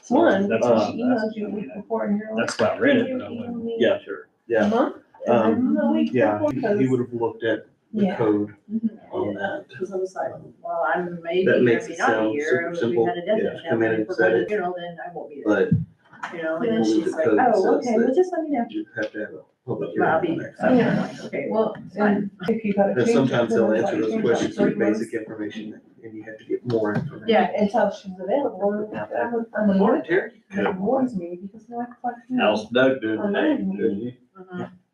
One, That's because what she I'm emailed asking. you a week before and you're like. That's why I read it, "Can but I you email wasn't me Yeah, sure. a yeah, month?" And then the week yeah, before, he 'cause- would have looked at the Yeah. code on that. Because I was like, well, I'm maybe, That maybe makes it not sound here, super we simple. had a Yeah, death come in if and we're set going to it. funeral, then I won't be there. But You know, I and then believe she's the like, code oh, says okay, that well, just let me know. you have to have a public Well, I'll hearing be on there. that. So I'm like, okay, Well, and if you gotta Because change it. sometimes then they'll it's answer like those change questions like with 3 months. basic information and you have to get more information. Yeah, until she's available, I'm annoyed. Terry. It annoys me because now I feel like. How's Doug doing I'm today? not- Good.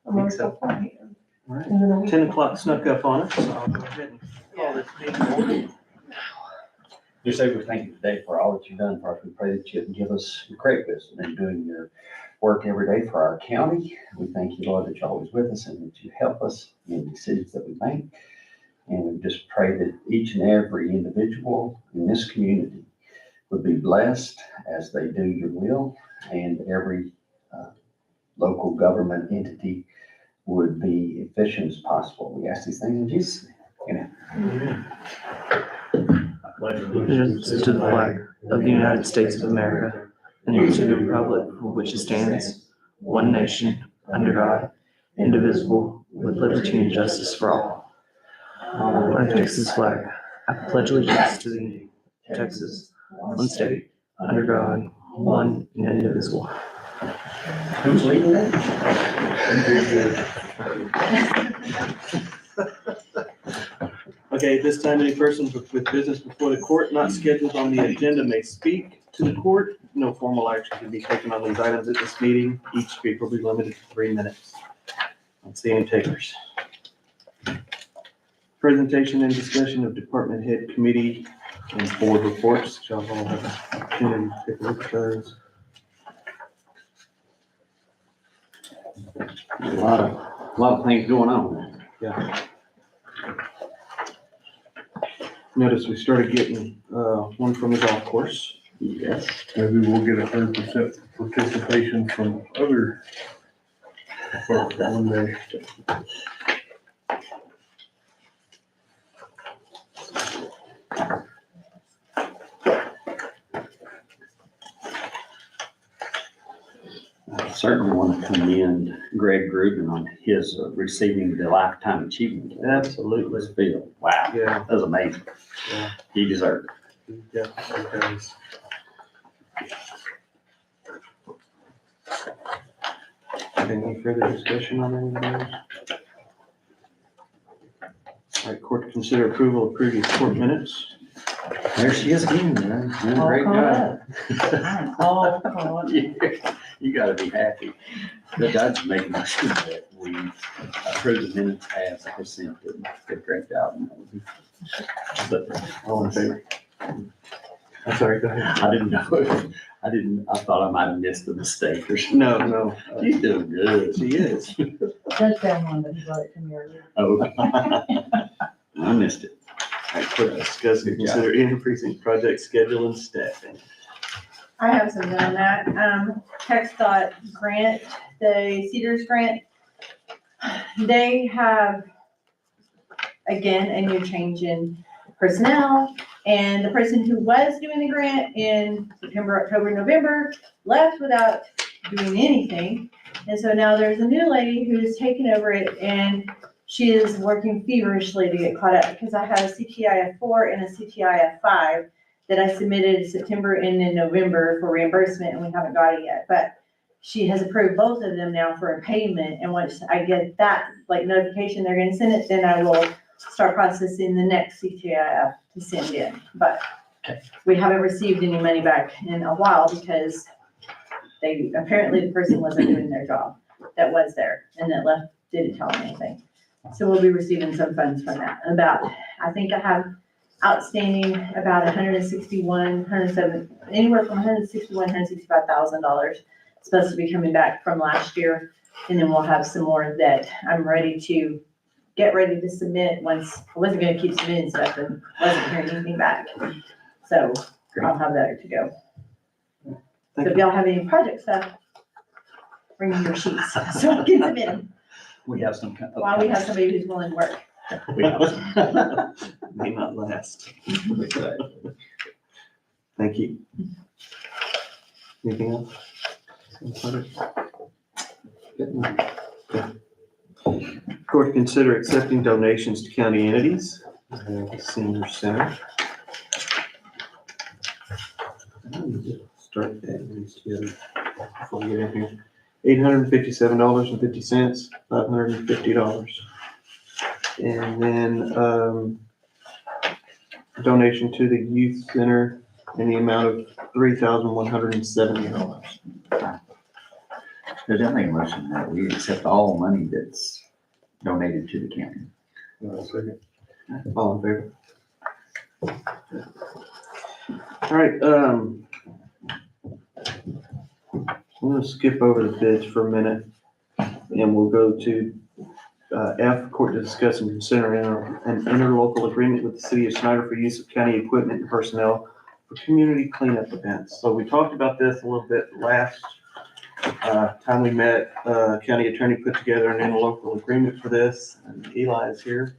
I'm on Think so. beforehand. All right. And then a week 10 before. o'clock snuck up on us, so I'll go ahead and call this meeting order. Dear Savior, we thank you today for all that you've done for us. We pray that you give us your great wisdom in doing your work every day for our county. We thank you, Lord, that you're always with us and that you help us in the decisions that we make. And we just pray that each and every individual in this community would be blessed as they do your will, and every local government entity would be efficient as possible. We ask these things in Jesus' name. Amen. Allegiance to the flag of the United States of America and to the republic for which it stands, one nation, under God, indivisible, with liberty and justice for all. When I fix this flag, I pledge allegiance to the Texas, one state, under God, one and indivisible. Who's leading that? Okay, at this time, any person with business before the court not scheduled on the agenda may speak to the court. No formal action can be taken on these items at this meeting. Each speaker will be limited to 3 minutes. I don't see any takers. Presentation and discussion of department head committee and board reports. Y'all all have an opportunity to take a look at those. A lot of things going on. Yeah. Notice we started getting one from the golf course. Yes. Maybe we'll get 100% participation from other folks one day. I certainly want to commend Greg Grubin on his receiving the Lifetime Achievement Award. Absolutely. This field. Wow, Yeah. that was amazing. Yeah. He deserved it. Yeah, it does. Any further discussion on any of those? All right, court to consider approval of previous court minutes. There she is again, man. Doing a great job. I'm all caught. You gotta be happy. The judge making us sure that we approve the minutes as presented. Did a great job. But All in favor? I'm sorry, go ahead. I didn't know, I thought I might have missed a mistake or something. No, You're doing good. she is. Judge found one, but he brought it to me earlier. Oh. I missed it. All right, court to discuss and consider increasing project schedule and staffing. I have something on that. TxDOT grant, the Cedars grant, they have, again, a new change in personnel. And the person who was doing the grant in September, October, November left without doing anything. And so now there's a new lady who's taken over it, and she is working feverishly to get caught up, because I have a CTIF 4 and a CTIF 5 that I submitted in September and in November for reimbursement, and we haven't got it yet. But she has approved both of them now for a payment, and once I get that, like, notification they're gonna send it, then I will start processing the next CTIF to send in. But we haven't received any money back in a while, because apparently the person wasn't doing their job that was there, and that left, didn't tell them anything. So we'll be receiving some funds from that. I think I have outstanding about 161, 107, anywhere from 161, $165,000 supposed to be coming back from last year. And then we'll have some more that I'm ready to submit once. I wasn't gonna keep submitting stuff and wasn't hearing anything back. So I'll have that to go. So if y'all have any project stuff, bring me your sheets so I can submit them. We have some kind of. While we have somebody who's willing to work. We have some. May not last. Exactly. Thank you. Anything else? Court to consider accepting donations to county entities. I have the senior center. Start that these together before we get in here. $857.50, $550. And then, donation to the youth center in the amount of $3,170. Does that make a motion that we accept all money that's donated to the county? Second. All in favor? All right, I'm gonna skip over the bids for a minute, and we'll go to, F, court to discuss and consider an interlocal agreement with the city of Snyder for use of county equipment and personnel for community cleanup events. So we talked about this a little bit last, time we met. County attorney put together an interlocal agreement for this, and Eli is here.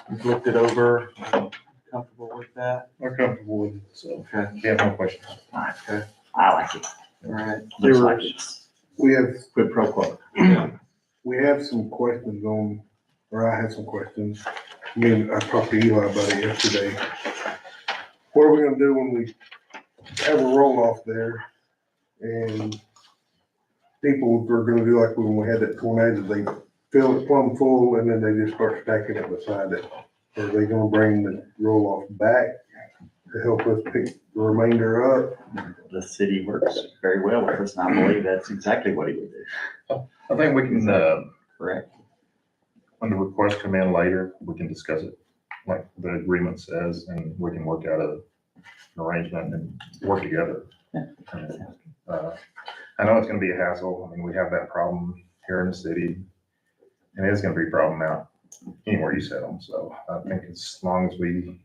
He's looked it over, comfortable with that? I'm comfortable with it, so, Okay, yeah, no questions. okay, I like it. all right. Looks There like were- it's We have, quid pro quo. we have some questions on, or I have some questions. I mean, I talked to Eli about it yesterday. What are we gonna do when we have a roll off there and people are gonna do like when we had that tornado, they fill it plumb full and then they just start stacking it beside it? Are they gonna bring the roll off back to help us pick the remainder up? The city works very well with us, and I believe that's exactly what he would do. I think we can, Correct. when the requests come in later, we can discuss it, like the agreement says, and we can work out an arrangement and work together. I know it's gonna be a hassle. I mean, we have that problem here in the city, and it's gonna be a problem out anywhere you set them. So I think as long as we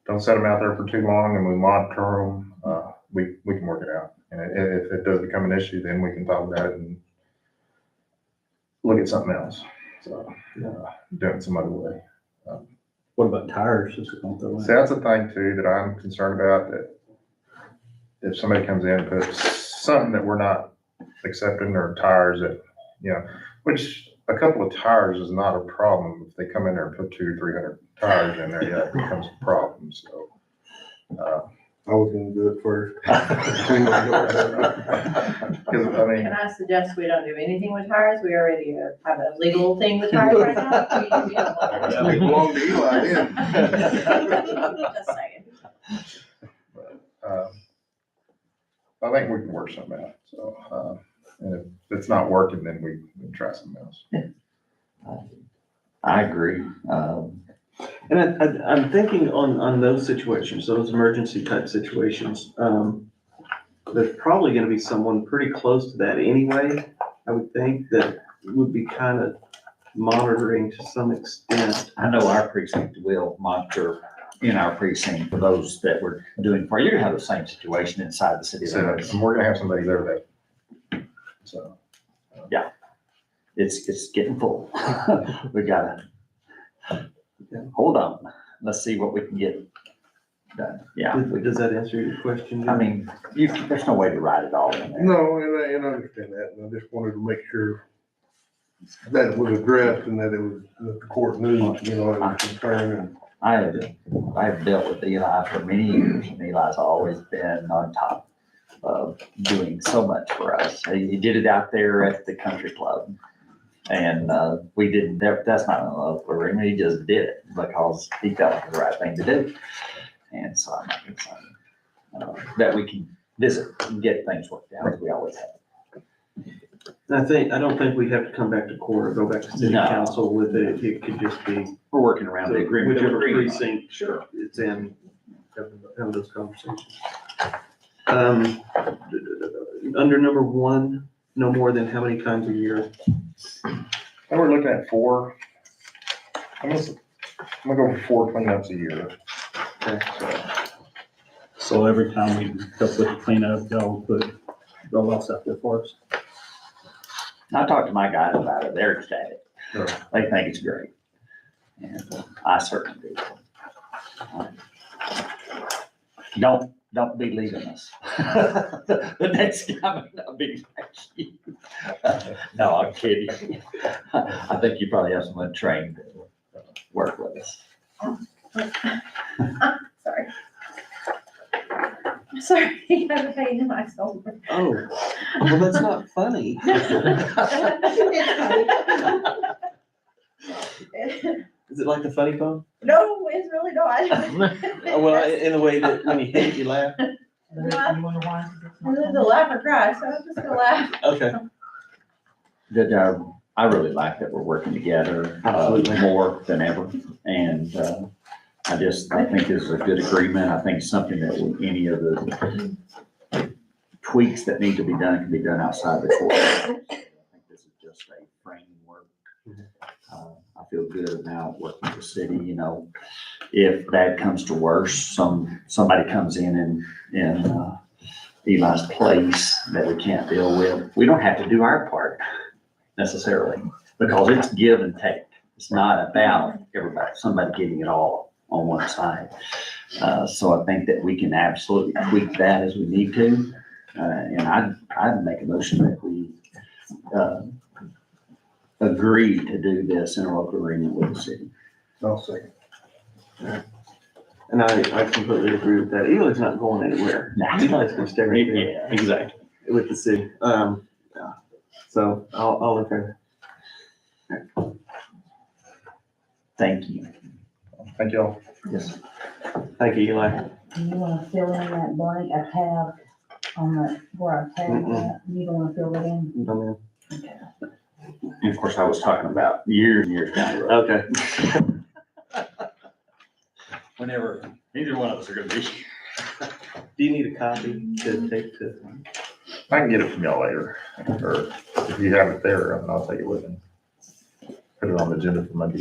don't set them out there for too long and we monitor them, we can work it out. And if it does become an issue, then we can talk about it and look at something else. So, do it some other way. What about tires? Is it going through So that's a thing too that I'm concerned about, that if somebody comes in and puts something that we're not accepting, or tires that, which a couple of tires is not a problem. If they come in there and put 200 or 300 tires in there, yeah, it becomes a problem. So, I was gonna do it first. because I mean, Can I suggest we don't do anything with tires? We already have a legal thing with tires right now. We don't want to- They belong to Eli then. Just saying. I think we can work something out. So, and if it's not working, then we can try something else. I agree. And I'm thinking on those situations, those emergency type situations, there's probably gonna be someone pretty close to that anyway, I would think, that would be kind of monitoring to some extent. I know our precinct will monitor in our precinct for those that we're doing for. You're gonna have the same situation inside the city So, limits. and we're gonna have somebody there that, so. It's getting full. We gotta, hold on. Let's see what we can get done. Yeah. Does that answer your question? I mean, there's no way to write it all in there. No, and I understand that, and I just wanted to make sure that it was addressed and that it was, that the court knew, it was a concern. And I've dealt with Eli for many years, and Eli's always been on top of doing so much for us. He did it out there at the country club. And we didn't, that's not an love for him, he just did it because he felt like the right thing to do. And so I'm not concerned that we can visit and get things worked out as we always have. I don't think we have to come back to court or go back to city No. council with it. It could just be We're working around the agreement. that we're whichever agreeing on. precinct Sure. it's in, have those conversations. Under number 1, no more than how many times a year? And we're looking at 4. I'm gonna go for 4 cleanups a year. So every time we help with the cleanup, they'll put roll-offs out there for us. I talked to my guys about it, they're ecstatic. Sure. They think it's great. And I certainly do. don't be leaving us. The next guy may not be like you. No, I'm kidding. I think you probably have someone trained to work with us. Sorry. Sorry, I'm paying myself. Oh, well, that's not funny. Is it like the funny bone? No, it's really not. Well, in the way that when you hit it, you laugh? You wonder why? I'm either laugh or cry, so I'm just gonna laugh. Okay. That, I really like that we're working together, Absolutely. more than ever. And, I think this is a good agreement. I think something that any of the tweaks that need to be done can be done outside the court. I think this is just a framework. I feel good about working with the city, you know, if that comes to worse, somebody comes in Eli's place that we can't deal with, we don't have to do our part necessarily, because it's give and take. It's not about somebody getting it all on one side. So I think that we can absolutely tweak that as we need to. And I'd make a motion that we, agree to do this interlocal agreement with the city. I'll second. And I completely agree with that. Eli's not going anywhere. Nah. Eli's gonna stay right there Yeah, exactly. with the city. Yeah. So I'll in favor. Thank you. Thank y'all. Yes. Thank you, Eli. Do you wanna fill in that blank I have on the, where I tabbed that? You don't wanna fill it in? No, And of course, I was talking about years and years down the road. Okay. Whenever neither one of us are gonna be. Do you need a copy to take to? I can get it from y'all later, or if you have it there, I'll take it with me. Put it on the agenda for Monday.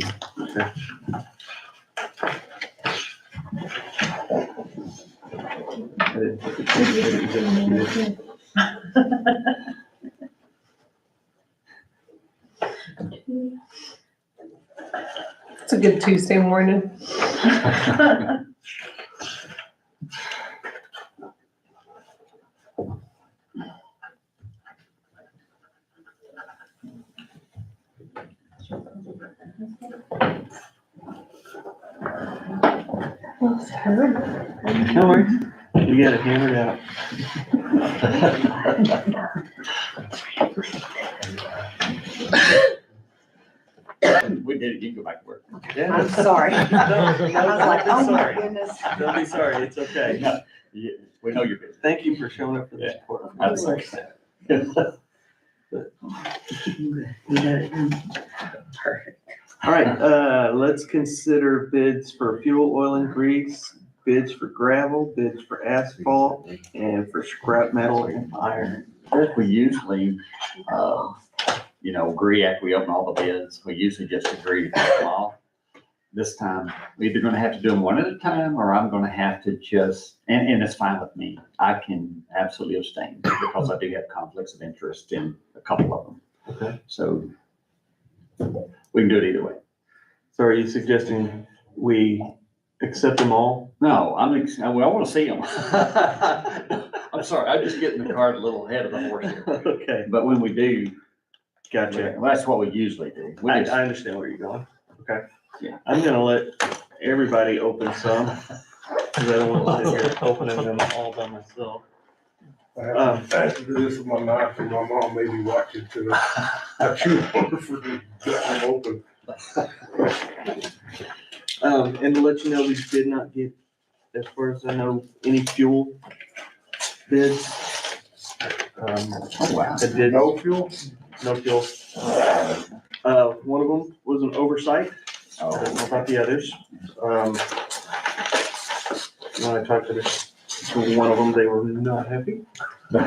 It's a good Tuesday morning. No worries. You got it hammered out. We did it, you can go back to work. Yeah. I'm sorry. I I was like, oh my sorry. goodness. Don't be sorry, it's okay. No, we know you're busy. Thank you for showing up for this report. Absolutely. Perfect. All right, let's consider bids for fuel, oil and grease, bids for gravel, bids for asphalt, and for scrap metal and iron. We usually, agree after we open all the bids, we usually just agree to put them all. This time, we're either gonna have to do them one at a time, or I'm gonna have to just, and it's fine with me. I can absolutely abstain because I do have conflicts of interest in a couple of them. Okay. So we can do it either way. So are you suggesting we accept them all? No, I wanna see them. I'm sorry, I'm just getting the cart a little ahead of the horse here. Okay, But when we do, gotcha. that's what we usually do. We I just- understand where you're going. Okay. Yeah. I'm gonna let everybody open some, because I don't want to sit here opening them all by myself. I have to do this with my knife, and my mom may be watching too. I chew on her for the, I'm open. And to let you know, we did not get, as far as I know, any fuel bids. Oh, wow. It did, No fuel? no fuel. One of them was an oversight. I don't know about the others. When I talked to one of them, they were not happy. Are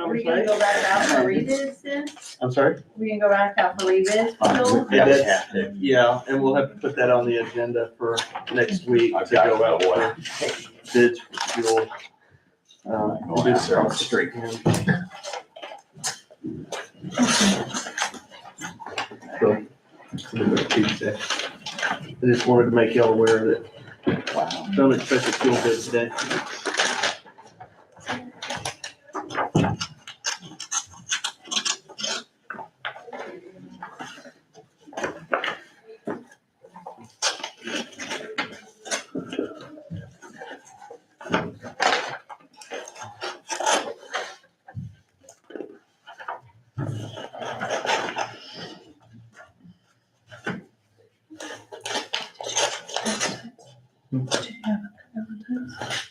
we gonna go back out for rebids then? I'm sorry? We can go back out for rebids still? Yeah, we have to. Yeah, and we'll have to put that on the agenda for next week to go out for bids for fuel. Go out there on the street. So, Tuesday. I just wanted to make y'all aware of it. Wow. Don't expect a fuel bid today.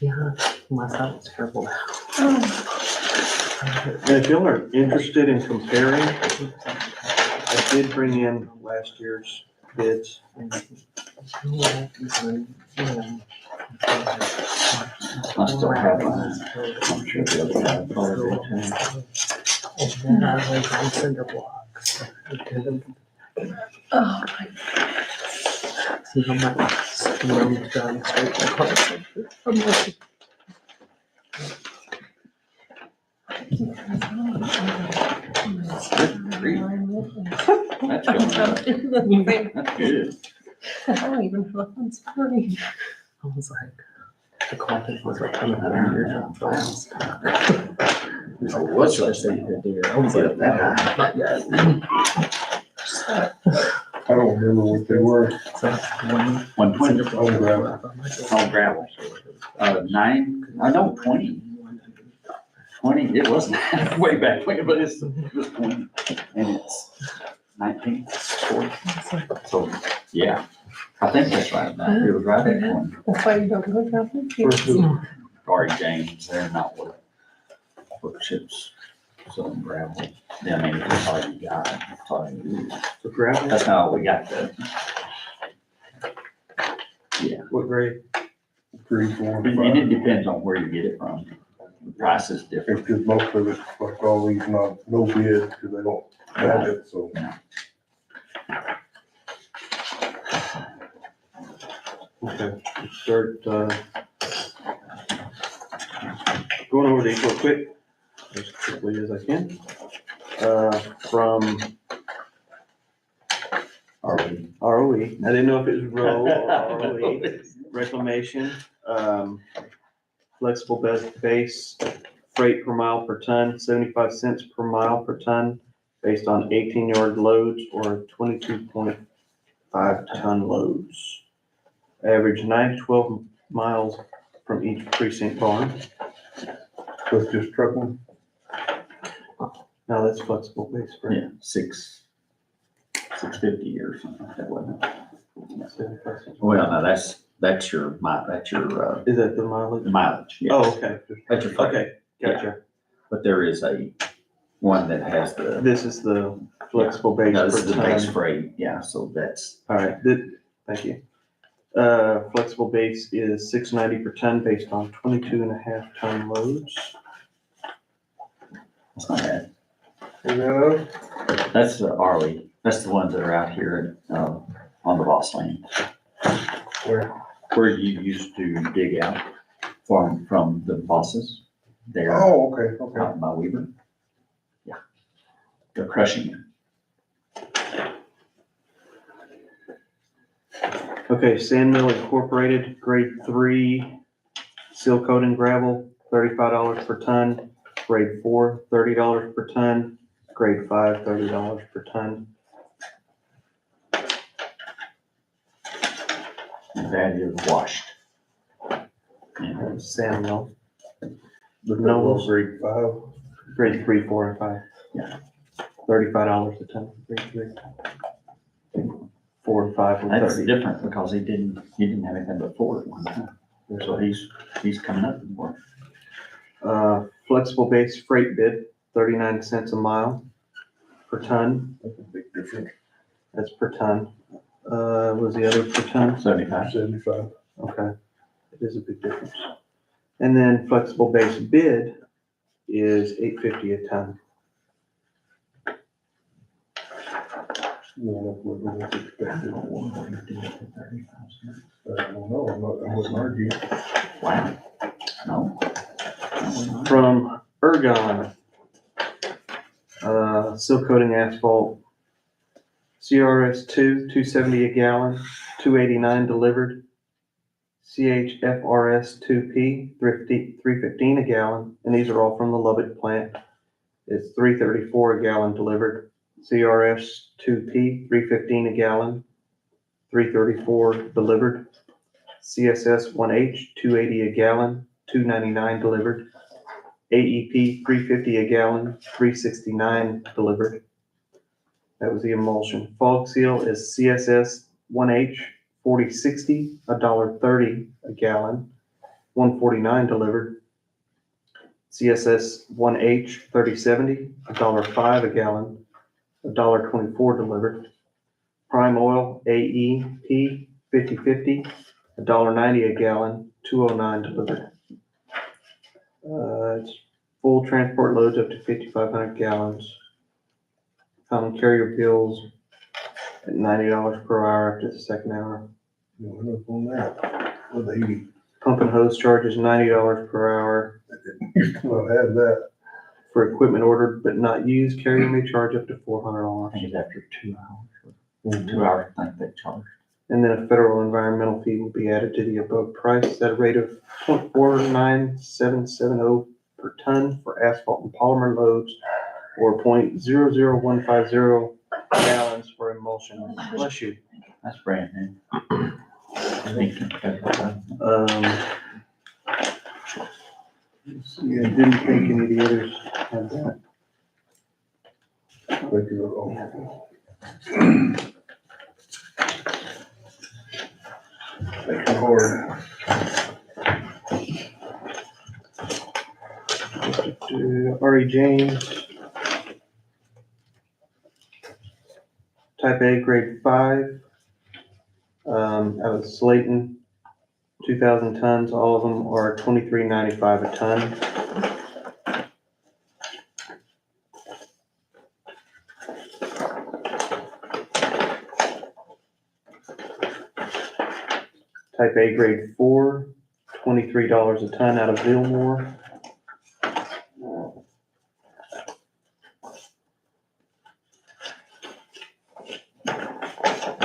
Yeah, last night was terrible. And if y'all are interested in comparing, I did bring in last year's bids. I still have mine. I'm sure the other guy probably did too. And then I was on cinder blocks. Oh, my So I'm like, I'm driving straight to the car. I'm like, That's good. That's good. I don't even have a fun story. I was like, the content was like coming out of your job. So what's that thing? I was like, not yet. I don't remember what they were. So one 120 cinder block. On gravel. on gravel. 9, I know 20. 20, it wasn't way back when, but it was 20. And it's 19, 40. So, yeah, I think that's right. It was right at 20. That's why you don't go shopping. Sorry, James, they're not what chips, so gravel. Yeah, I mean, that's all you got. That's all you use. For gravel, That's not all we got though. Yeah, what grade? 3, 4, and 5. it depends on where you get it from. The price is different. It's because most of it's like all these no bid, because they don't have it, so. Okay, start, going over these real quick, as quickly as I can. From ROE, I didn't know if it was row or ROE, reclamation, flexible base freight per mile per ton, 75 cents per mile per ton, based on 18-yard loads or 22.5 ton loads. Average 9 to 12 miles from each precinct barn. So it's just trucking. No, that's flexible base freight. Yeah, 650 or something like that, wasn't it? 75 cents. Well, no, that's your Is that the mileage? mileage. Yes. Oh, okay, That's your freight. okay, gotcha. But there is one that has the, This is the flexible base no, this is per the base ton. freight, yeah, so that's, All right, thank you. Flexible base is $6.90 per ton based on 22.5 ton loads. that's not bad. Yeah, That's the Arlie, that's the ones that are out here, on the boss lane. Where you used to dig out from the bosses. They're oh, okay, okay. out by Weaver. Yeah, they're crushing it. Okay, Sandmill Incorporated, grade 3, seal coat and gravel, $35 per ton. Grade 4, $30 per ton. Grade 5, $30 per ton. And that is washed. And Sandmill, The Knowles. grade 5. grade 3, 4, and 5. Yeah. $35 a ton, grade 3. 4 and 5 were that's 30. different because he didn't have anything but 4 at one time. So he's coming up with more. Flexible base freight bid, 39 cents a mile per ton. That's a big difference. That's per ton. Was the other per ton? 75. 75. Okay, it is a big difference. And then flexible base bid is $8.50 a ton. Yeah, that's what was expected. I don't know, I wouldn't argue. Wow. No. From Ergon, seal coating asphalt, CRS 2, $2.70 a gallon, $2.89 delivered. CHFRS 2P, 315 a gallon, and these are all from the Lubbock plant. It's $3.34 a gallon delivered. CRS 2P, 315 a gallon, $3.34 delivered. CSS 1H, 280 a gallon, $2.99 delivered. AEP 350 a gallon, $3.69 delivered. That was the emulsion. Fog seal is CSS 1H 4060, $1.30 a gallon, $1.49 delivered. CSS 1H 3070, $1.05 a gallon, $1.24 delivered. Prime oil AEP 5050, $1.90 a gallon, $2.09 delivered. It's full transport loads up to 5,500 gallons. Common carrier bills at $90 per hour after the second hour. You went up on that. Well, they Pump and hose charges $90 per hour. used to not have that. For equipment ordered but not used, carrier may charge up to I $400. think it's after 2 hours. 2 hours, I think they charge. And then a federal environmental fee will be added to the above price at a rate of 0.49770 per ton for asphalt and polymer loads, or 0.00150 gallons for emulsion. Bless you. That's brand new. Thank you. Let's see, I didn't think any of the others had that. Thank you. Thank you, Lord. R.E. James. Type A, grade 5. Out of Slayton, 2,000 tons. All of them are $23.95 a ton. Type A, grade 4, $23 a ton out of Vilmore.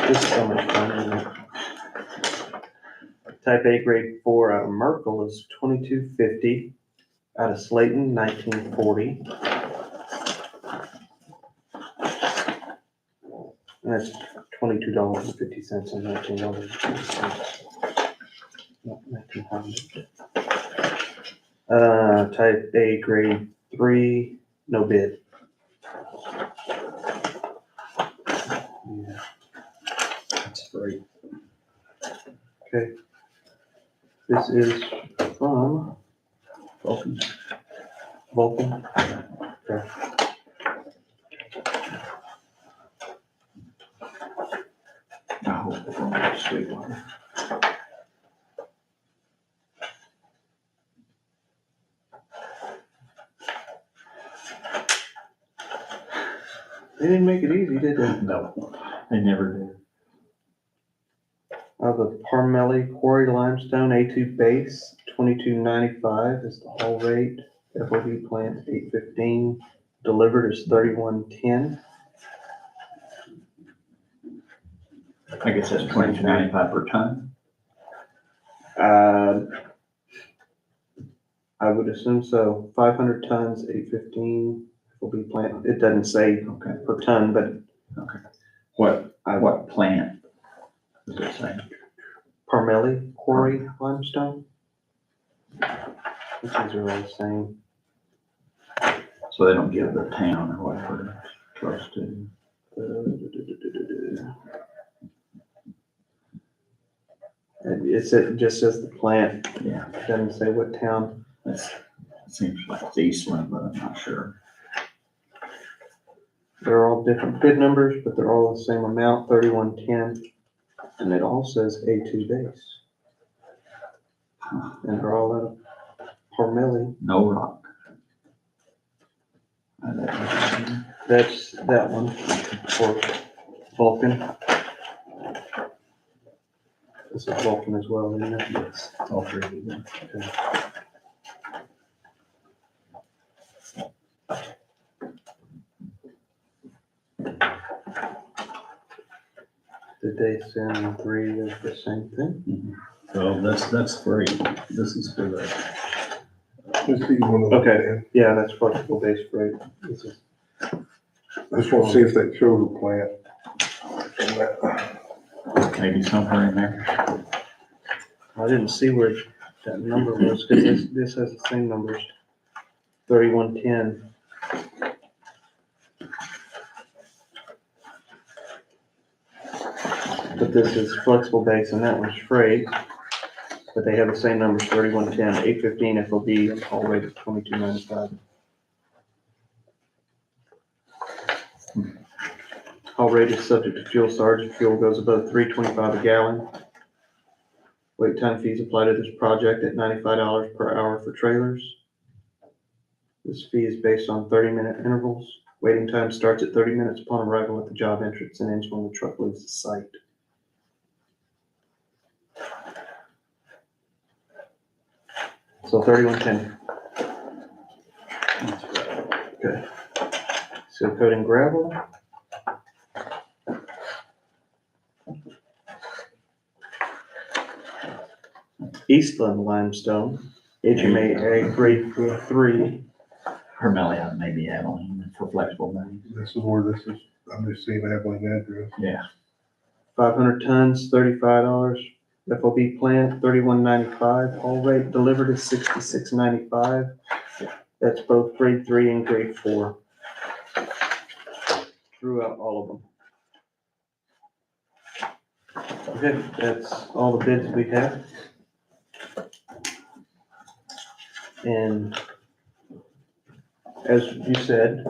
This is so much fun, isn't it? Type A, grade 4 out of Merkel is $22.50. Out of Slayton, $19.40. And that's $22.50 and $19.50. Not 1900. Type A, grade 3, no bid. Yeah. That's great. Okay. This is from Vulcan. Okay. I hope it's on Sweetwater. They didn't make it easy, did they? No. They never do. The Parmelli Quarry Limestone A2 base, $22.95 is the haul rate. FOB plant, $8.15. Delivered is $31.10. I guess that's $22.95 per ton. I would assume so. 500 tons, $8.15. FOB plant. It doesn't say Okay. per ton, but What plant does it say? Parmelli Quarry Limestone. These are all the same. So they don't give the town or whatever it's close to. It just says the plant. Yeah, It doesn't say what town. it seems like it's Eastland, but I'm not sure. They're all different bid numbers, but they're all the same amount, $31.10. And it all says A2 base. And they're all out of Parmelli. No rock. That's that one for Vulcan. This is Vulcan as well, isn't it? Yes, all three of them. Did they send three of the same thing? So that's free. This is for the, Let's see one of them. Okay. Yeah, that's flexible base rate. This is, I just want to see if they show the plant. on that. Maybe somewhere in there. I didn't see where that number was, because this has the same numbers, 3110. But this is flexible base and that one's freight, but they have the same numbers, 3110, 815 FOB, and all rate is 22.95. All rate is subject to fuel surcharge if fuel goes above $3.25 a gallon. Wait time fees apply to this project at $95 per hour for trailers. This fee is based on 30-minute intervals. Waiting time starts at 30 minutes upon arrival at the job entrance and ends when the truck leaves the site. So 3110. Okay. Seal coating gravel. Eastland limestone, HMA grade 3. Hermelia, maybe Abilene for flexible money. This is where this is, I'm just seeing Abilene address. Yeah. 500 tons, $35. FOB plant, $31.95. All rate delivered is $66.95. That's both grade 3 and grade 4. Throughout all of them. Okay, that's all the bids we have. And as you said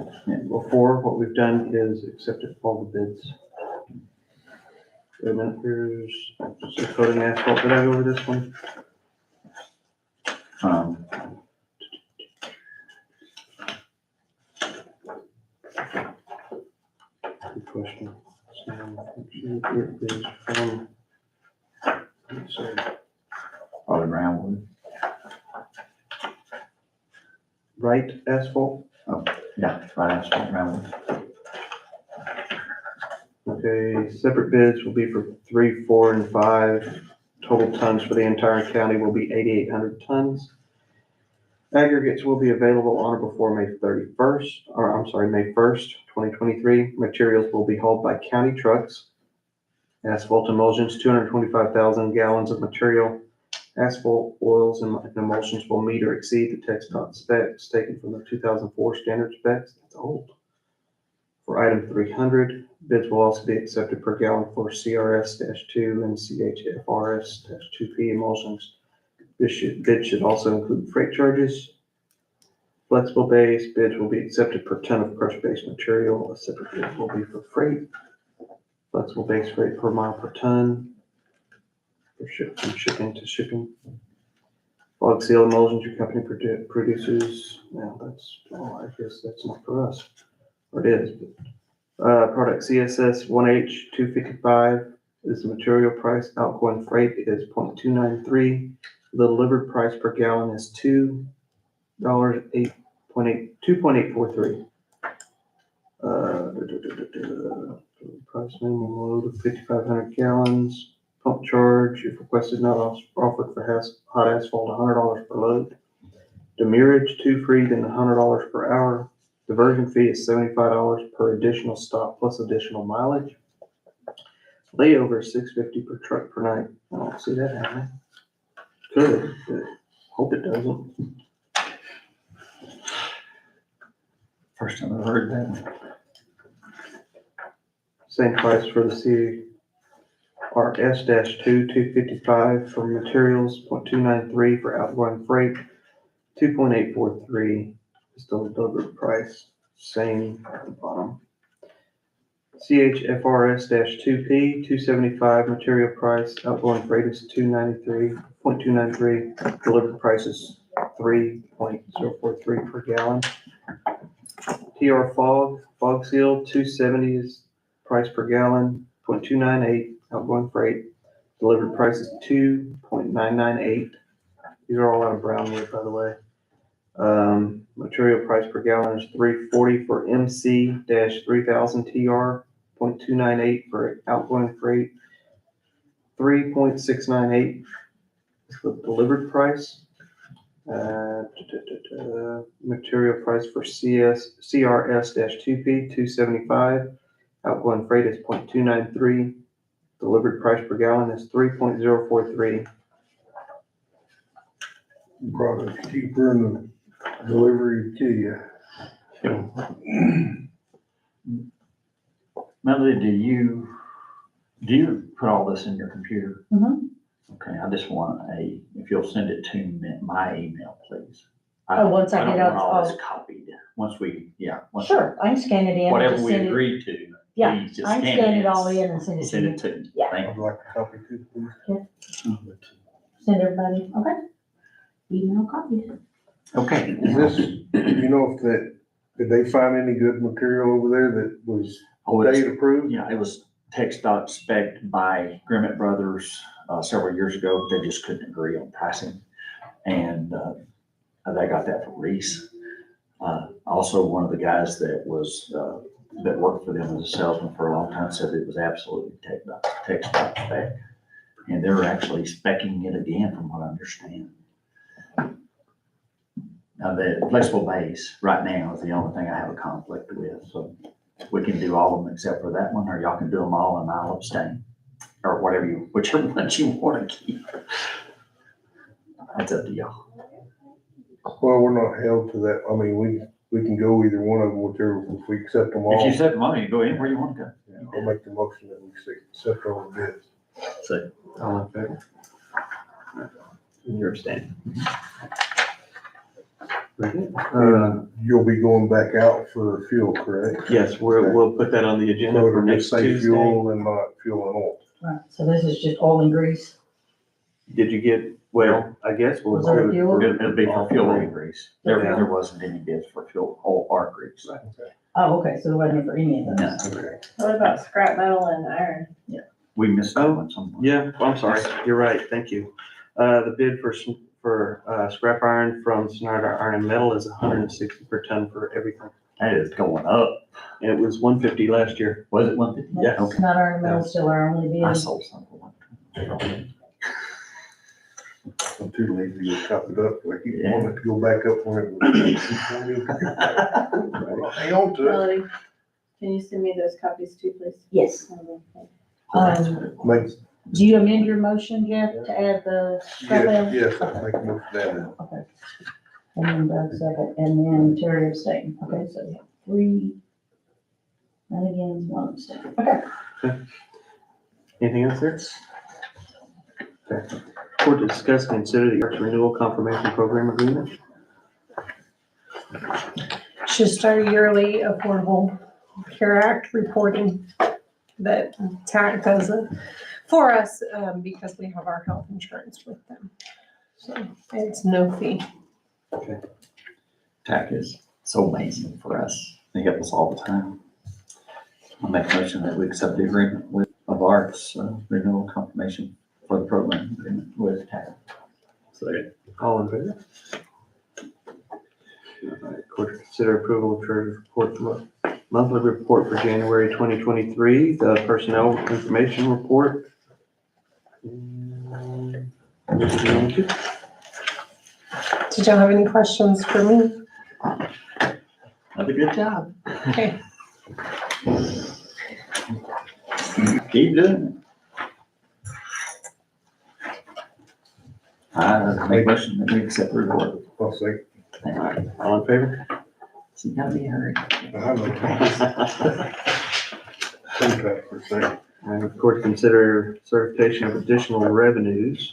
before, what we've done is accepted all the bids. Wait a minute, here's some coating asphalt. Did I go over this one? Good question. It is from, let's see. Probably Roundwood. Right asphalt. Yeah, right asphalt Roundwood. Okay, separate bids will be for 3, 4, and 5. Total tons for the entire county will be 8,800 tons. Aggregates will be available on or before May 31st, or I'm sorry, May 1st, 2023. Materials will be hauled by county trucks. Asphalt emulsions, 225,000 gallons of material. Asphalt oils and emulsions will meet or exceed the TxDOT specs taken from the 2004 standard specs. That's old. For item 300, bids will also be accepted per gallon for CRS-2 and CHFRS-2P emulsions. Bid should also include freight charges. Flexible base bids will be accepted per ton of crushed base material. A separate bid will be for freight. Flexible base freight per mile per ton. From shipping to shipping. Fog seal emulsions your company produces. Now that's, I guess that's not for us. Or it is, but, product CSS 1H 255 is the material price. Outgoing freight is 0.293. The delivered price per gallon is $2.843. Price minimum load of 5,500 gallons. Pump charge, if requested, not offered for hot asphalt, $100 per load. Demurrage, 2 free, then $100 per hour. Diversion fee is $75 per additional stop plus additional mileage. Layover is $650 per truck per night. I don't see that happening. Could, but hope it doesn't. First time I've heard that. Same price for the CRS-2, 255 for materials, 0.293 for outgoing freight, 2.843 is the delivered price, same at the bottom. CHFRS-2P, 275 material price, outgoing freight is 0.293, delivered price is 3.043 per gallon. TR fog seal, 270 is price per gallon, 0.298 outgoing freight, delivered price is 2.998. These are all out of Brownwood, by the way. Material price per gallon is $3.40 for MC-3000 TR, 0.298 for outgoing freight, 3.698 the delivered price. Material price for CRS-2P, 275. Outgoing freight is 0.293. Delivered price per gallon is 3.043. Product's cheaper in the delivery to you. Melody, do you put all this in your computer? Mhm. Okay, I just want if you'll send it to me, my email, please. Oh, once I don't get out, want all this oh. copied, once we, yeah. once- Sure, I can scan it in. and Whatever just we send it- agreed to, Yeah, please just I can scan it all in and send it to Send you. it to me. Yeah. Thank I'd you. like a copy too, please. Send everybody, okay? Email copies. Okay. Is this, you know, did they find any good material over there that was Oh, it's- date approved? Yeah, it was text dot spec by Grimmett Brothers several years ago. They just couldn't agree on pricing. And they got that from Reese. Also, one of the guys that worked for them as a salesman for a long time said it was absolutely text dot spec. And they're actually speccing it again, from what I understand. Now, the flexible base right now is the only thing I have a conflict with, so we can do all of them except for that one, or y'all can do them all and I'll abstain. Or whichever ones you want to keep. That's up to y'all. Well, we're not held to that. I mean, we can go either one of them, whichever, if we accept them all. If you set the money, go anywhere you want to go. Yeah, I'll make the motion that we accept all the bids. So, all in favor? You're abstaining. Very good. You'll be going back out for fuel, correct? Yes, we'll put that on the agenda So for it'll next just say Tuesday. fuel and not fuel and oil. Right, so this is just oil and grease. Did you get, well, I guess we'll Was there include. fuel? It'll be for fuel and grease. There wasn't any bids for fuel or grease. Oh, okay, so it wasn't for any of No, those. Okay. What about scrap metal and iron? we missed that one somewhere. Yeah, I'm sorry, you're right, thank you. The bid for scrap iron from Snyder Iron and Metal is $160 per ton for everything. That is going up. It was $150 last year. Was it 150? Yeah, That's okay. not our metal, still our only I bid. sold some for one. I'm too lazy to get copied up. Like you Yeah. want it to go back up when it was. Hang on to it. Melody, can you send me those copies too, please? Yes. Make, Do you amend your motion, Jeff, to add the scrap metal? yes, I'll make a motion to that. Okay. And then Doug second, and then Terry abstain. Okay, so we have 3. And again, 1 abstain. Okay. Anything else there? Okay. Court to discuss and consider the Arts Renewal Confirmation Program Agreement. Just our yearly Affordable Care Act reporting that TAC does it for us, because we have our health insurance with them. So it's no fee. TAC is so amazing for us. They help us all the time. I'll make a motion that we accept the agreement of Arts renewal confirmation for the program agreement with TAC. Second. All in favor? All right, court to consider approval of treasurer's report, monthly report for January 2023, the personnel information report. Did y'all have any questions for me? Another good job. Okay. Keep doing it. I make a motion that we accept the report. I'll say, All in favor? So you gotta be in a hurry. I know. Contract for a second. And of course, consider certification of additional revenues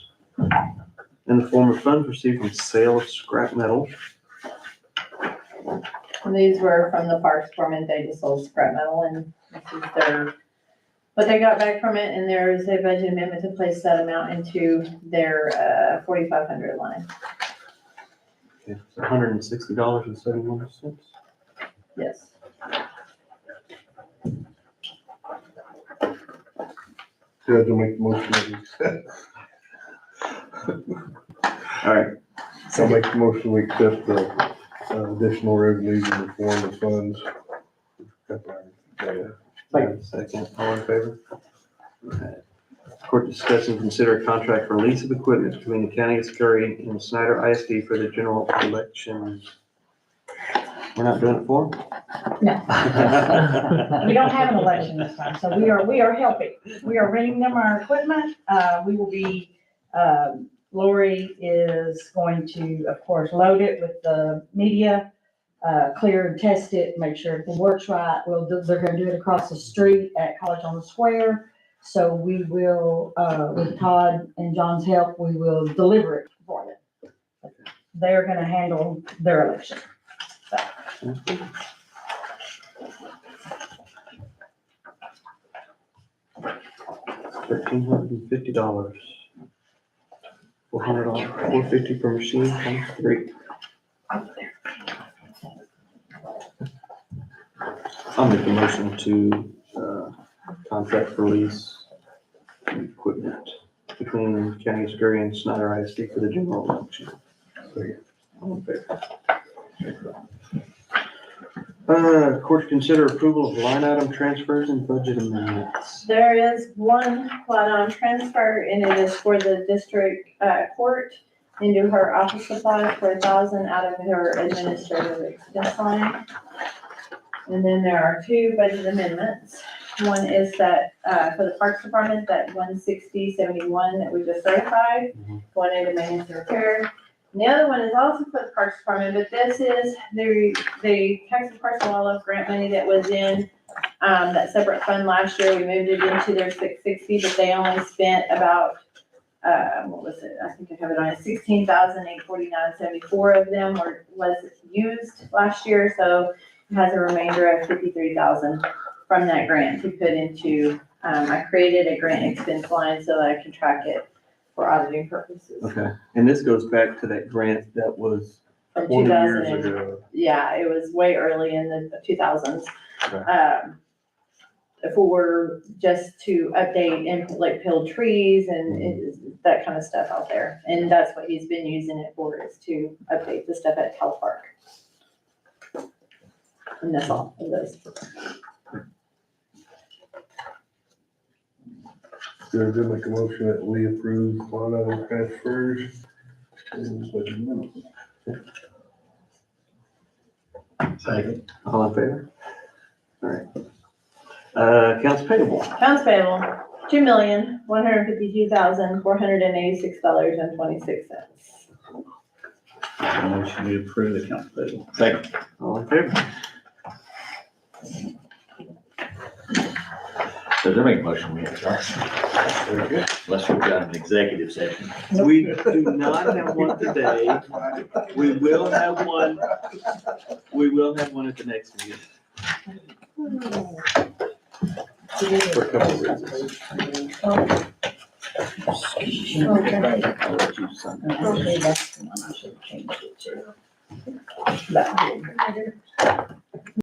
in the form of funds received from sale of scrap metal. And these were from the parks department, they just sold scrap metal and this is what they got back from it, and there is a budget amendment to place that amount into their 4,500 line. It's $160.71. Yes. Judge will make the motion that we accept. All right, I'll make the motion we accept the additional revenues in the form of funds. second, all in favor? All right. Court discuss and consider a contract for lease of equipment between the County of Scurry and Snyder ISD for the general election. We're not doing it for them? We don't have an election this time, so we are helping. We are renting them our equipment. We will be, Lori is going to, of course, load it with the media, clear and test it, make sure everything works right. They're gonna do it across the street at College on the Square. So we will, with Todd and John's help, we will deliver it for them. They're gonna handle their election. $1,350. $400, $450 per machine, times 3. I'll make the motion to, contract for lease equipment between County of Scurry and Snyder ISD for the general election. All in favor? Court to consider approval of line item transfers and budget amendments. There is one line item transfer, and it is for the district court into her office supplies for 1,000 out of her administrative expense line. And then there are 2 budget amendments. One is that, for the Parks Department, that 16071 that we just certified, going into maintenance and repair. And the other one is also for the Parks Department, but this is the Texas Parks Wildlife grant money that was in, that separate fund last year. We moved it into their 660, but they only spent about, what was it? I think I have it on 16,849.74 of them was used last year. So it has a remainder of 53,000 from that grant to put into, I created a grant expense line so that I can track it for auditing purposes. Okay, and this goes back to that grant that was From 20 years 2000, ago. yeah, it was way early in the 2000s. Okay. For just to update and like peel trees and that kind of stuff out there. And that's what he's been using it for, is to update the stuff at Cal Park. And that's all it does. You're gonna make a motion that we approve line item transfers. Second. All in favor? All right. Accounts payable. Accounts payable, $2,152,486.26. Motion to approve the accounts payable. Second. All in favor? So they're making a motion, we have to start. Unless we've got an executive session. We do not have one today. We will have one. We will have one at the next meeting. For a couple of reasons. Okay, that's the one I should have changed it to. That one.